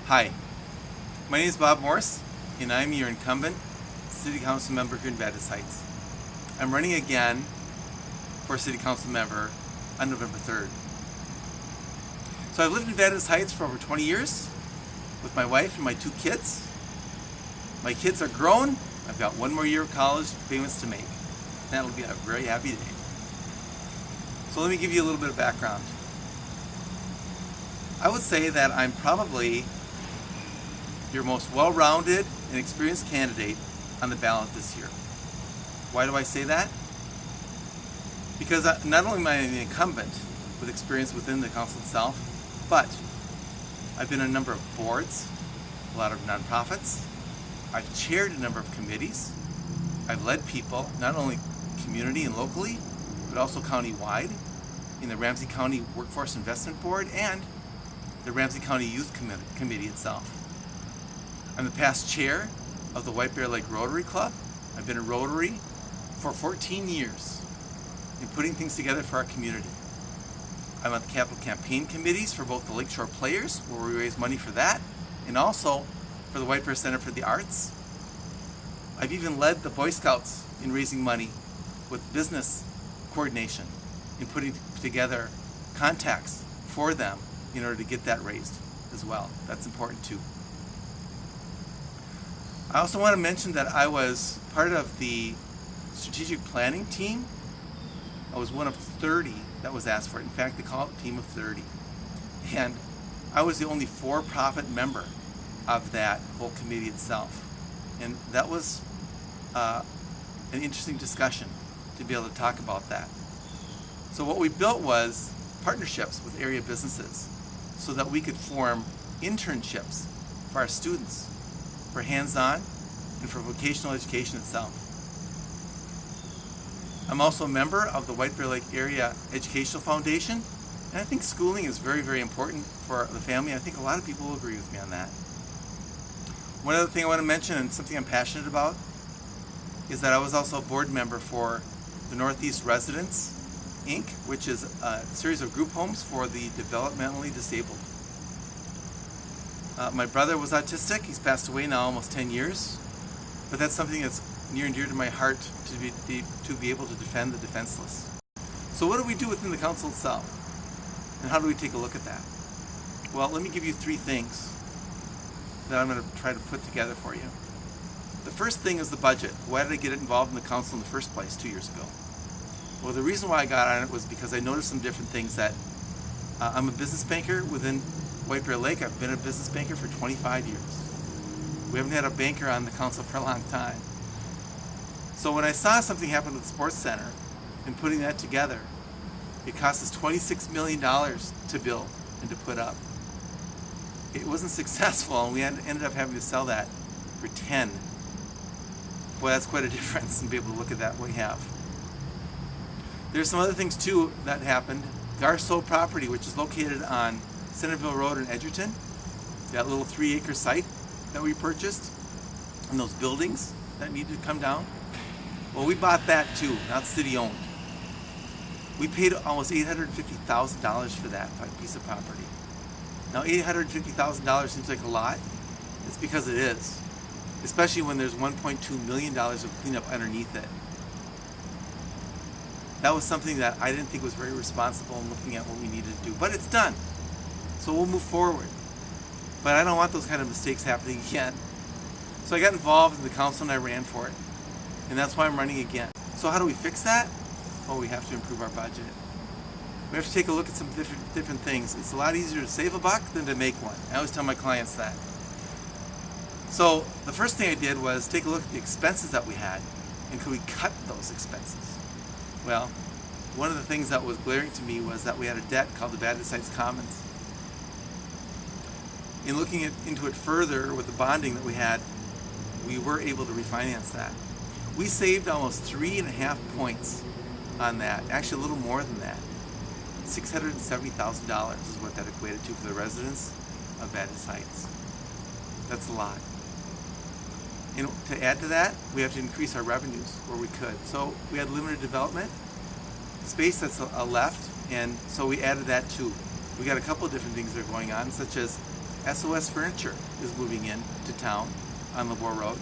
Hi, my name is Bob Morse, and I'm your incumbent City Council member here in Vadis Heights. I'm running again for City Council member on November 3rd. So I've lived in Vadis Heights for over 20 years with my wife and my 2 kids. My kids are grown. I've got 1 more year of college payments to make. That'll be a very happy day. So let me give you a little bit of background. I would say that I'm probably your most well-rounded and experienced candidate on the ballot this year. Why do I say that? Because not only am I an incumbent with experience within the council itself, but I've been on a number of boards, a lot of nonprofits. I've chaired a number of committees. I've led people, not only community and locally, but also county-wide in the Ramsey County Workforce Investment Board and the Ramsey County Youth Committee itself. I'm the past chair of the White Bear Lake Rotary Club. I've been a Rotary for 14 years in putting things together for our community. I'm on the capital campaign committees for both the Lakeshore Players, where we raise money for that, and also for the White Bear Center for the Arts. I've even led the Boy Scouts in raising money with business coordination in putting together contacts for them in order to get that raised as well. That's important too. I also want to mention that I was part of the strategic planning team. I was one of 30 that was asked for it. In fact, they call it a team of 30. And I was the only for-profit member of that whole committee itself. And that was an interesting discussion to be able to talk about that. So what we built was partnerships with area businesses so that we could form internships for our students, for hands-on and for vocational education itself. I'm also a member of the White Bear Lake Area Educational Foundation, and I think schooling is very, very important for the family. I think a lot of people will agree with me on that. One other thing I want to mention, and something I'm passionate about, is that I was also a board member for the Northeast Residents, Inc., which is a series of group homes for the developmentally disabled. My brother was autistic. He's passed away now almost 10 years, but that's something that's near and dear to my heart to be able to defend the defenseless. So what do we do within the council itself? And how do we take a look at that? Well, let me give you 3 things that I'm going to try to put together for you. The first thing is the budget. Why did I get involved in the council in the first place 2 years ago? Well, the reason why I got on it was because I noticed some different things that I'm a business banker within White Bear Lake. I've been a business banker for 25 years. We haven't had a banker on the council for a long time. So when I saw something happen with the Sports Center and putting that together, it cost us $26 million to build and to put up. It wasn't successful, and we ended up having to sell that for 10. Boy, that's quite a difference, and be able to look at that we have. There's some other things too that happened. Garceau property, which is located on Centerville Road in Edgerton, that little 3-acre site that we purchased, and those buildings that needed to come down. Well, we bought that too, not city owned. We paid almost $850,000 for that piece of property. Now, $850,000 seems like a lot. It's because it is, especially when there's $1.2 million of cleanup underneath it. That was something that I didn't think was very responsible in looking at what we needed to do, but it's done. So we'll move forward. But I don't want those kind of mistakes happening again. So I got involved in the council and I ran for it. And that's why I'm running again. So how do we fix that? Well, we have to improve our budget. We have to take a look at some different things. It's a lot easier to save a buck than to make one. I always tell my clients that. So the first thing I did was take a look at the expenses that we had, and could we cut those expenses? Well, one of the things that was glaring to me was that we had a debt called the Vadis Heights Commons. In looking into it further with the bonding that we had, we were able to refinance that. We saved almost 3.5 points on that, actually a little more than that. $670,000 is what that equated to for the residents of Vadis Heights. That's a lot. And to add to that, we have to increase our revenues where we could. So we had limited development space that's left, and so we added that too. We got a couple of different things that are going on, such as SOS Furniture is moving in to town on Labor Road.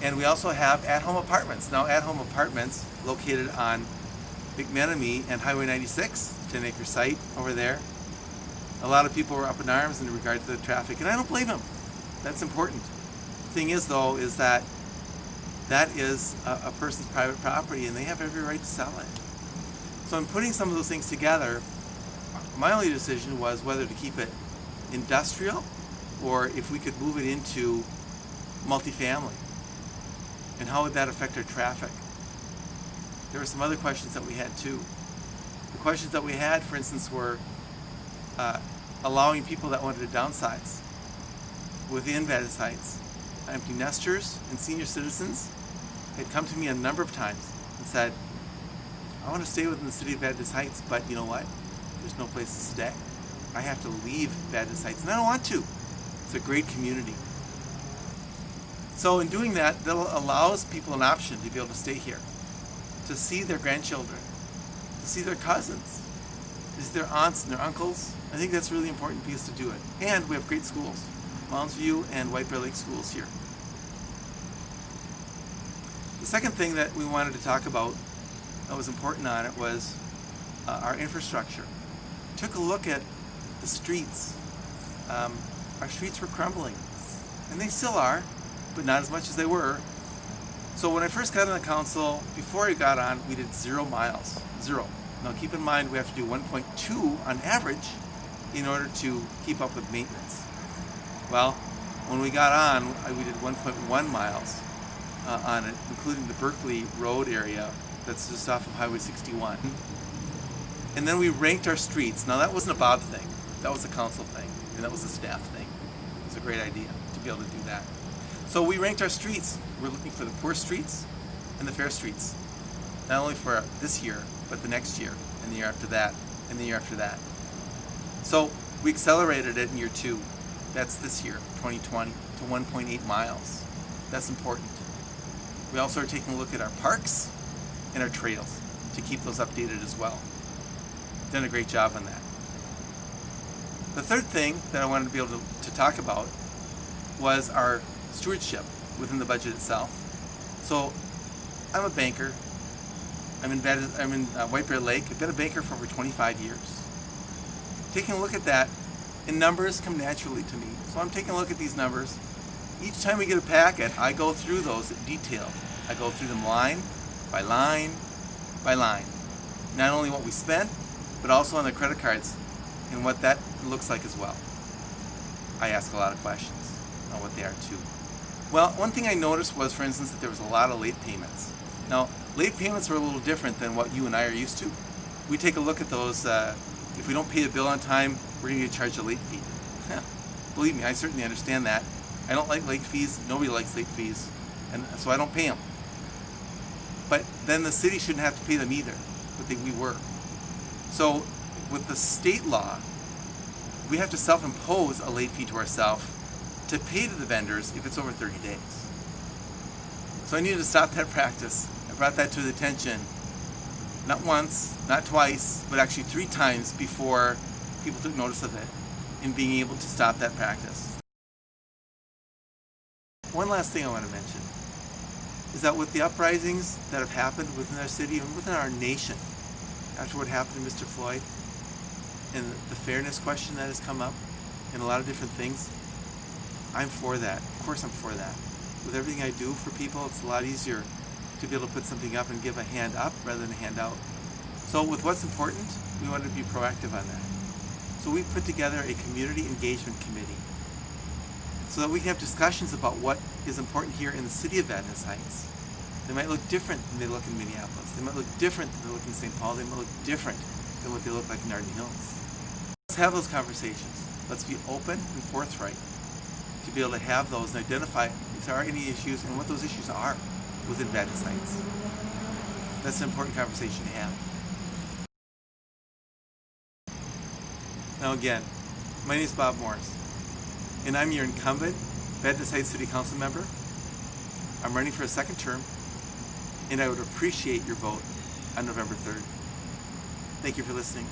And we also have at-home apartments. Now, at-home apartments located on McMenemy and Highway 96, 10-acre site over there. A lot of people were up in arms in regard to the traffic, and I don't blame them. That's important. The thing is, though, is that is a person's private property, and they have every right to sell it. So in putting some of those things together, my only decision was whether to keep it industrial or if we could move it into multifamily. And how would that affect our traffic? There were some other questions that we had too. The questions that we had, for instance, were allowing people that wanted to downsize within Vadis Heights. Empty nesters and senior citizens had come to me a number of times and said, I want to stay within the city of Vadis Heights, but you know what? There's no place to stay. I have to leave Vadis Heights, and I don't want to. It's a great community. So in doing that, that allows people an option to be able to stay here, to see their grandchildren, to see their cousins, to see their aunts and their uncles. I think that's really important piece to do it. And we have great schools, Mounds View and White Bear Lake schools here. The second thing that we wanted to talk about that was important on it was our infrastructure. Took a look at the streets. Our streets were crumbling, and they still are, but not as much as they were. So when I first got on the council, before I got on, we did 0 miles. 0. Now keep in mind we have to do 1.2 on average in order to keep up with maintenance. Well, when we got on, we did 1.1 miles on it, including the Berkeley Road area that's just off of Highway 61. And then we ranked our streets. Now that wasn't a Bob thing, that was a council thing, and that was a staff thing. It was a great idea to be able to do that. So we ranked our streets. We're looking for the poor streets and the fair streets. Not only for this year, but the next year, and the year after that, and the year after that. So we accelerated it in year 2. That's this year, 2020, to 1.8 miles. That's important. We also are taking a look at our parks and our trails to keep those updated as well. Done a great job on that. The third thing that I wanted to be able to talk about was our stewardship within the budget itself. So I'm a banker. I'm in White Bear Lake. I've been a banker for over 25 years. Taking a look at that, and numbers come naturally to me. So I'm taking a look at these numbers. Each time we get a packet, I go through those in detail. I go through them line by line by line. Not only what we spent, but also on the credit cards and what that looks like as well. I ask a lot of questions on what they are too. Well, one thing I noticed was, for instance, that there was a lot of late payments. Now, late payments are a little different than what you and I are used to. We take a look at those. If we don't pay the bill on time, we're going to get charged a late fee. Believe me, I certainly understand that. I don't like late fees. Nobody likes late fees, and so I don't pay them. But then the city shouldn't have to pay them either, but we were. So with the state law, we have to self-impose a late fee to ourselves to pay to the vendors if it's over 30 days. So I needed to stop that practice. I brought that to the attention, not once, not twice, but actually 3 times before people took notice of it, in being able to stop that practice. One last thing I want to mention is that with the uprisings that have happened within our city and within our nation after what happened to Mr. Floyd, and the fairness question that has come up, and a lot of different things, I'm for that. Of course I'm for that. With everything I do for people, it's a lot easier to be able to put something up and give a hand up rather than a hand out. So with what's important, we wanted to be proactive on that. So we put together a community engagement committee so that we can have discussions about what is important here in the city of Vadis Heights. They might look different than they look in Minneapolis. They might look different than they look in St. Paul. They might look different than what they look like in Arden Hills. Let's have those conversations. Let's be open and forthright to be able to have those and identify if there are any issues and what those issues are within Vadis Heights. That's an important conversation to have. Now again, my name is Bob Morse, and I'm your incumbent Vadis Heights City Council member. I'm running for a second term, and I would appreciate your vote on November 3rd. Thank you for listening.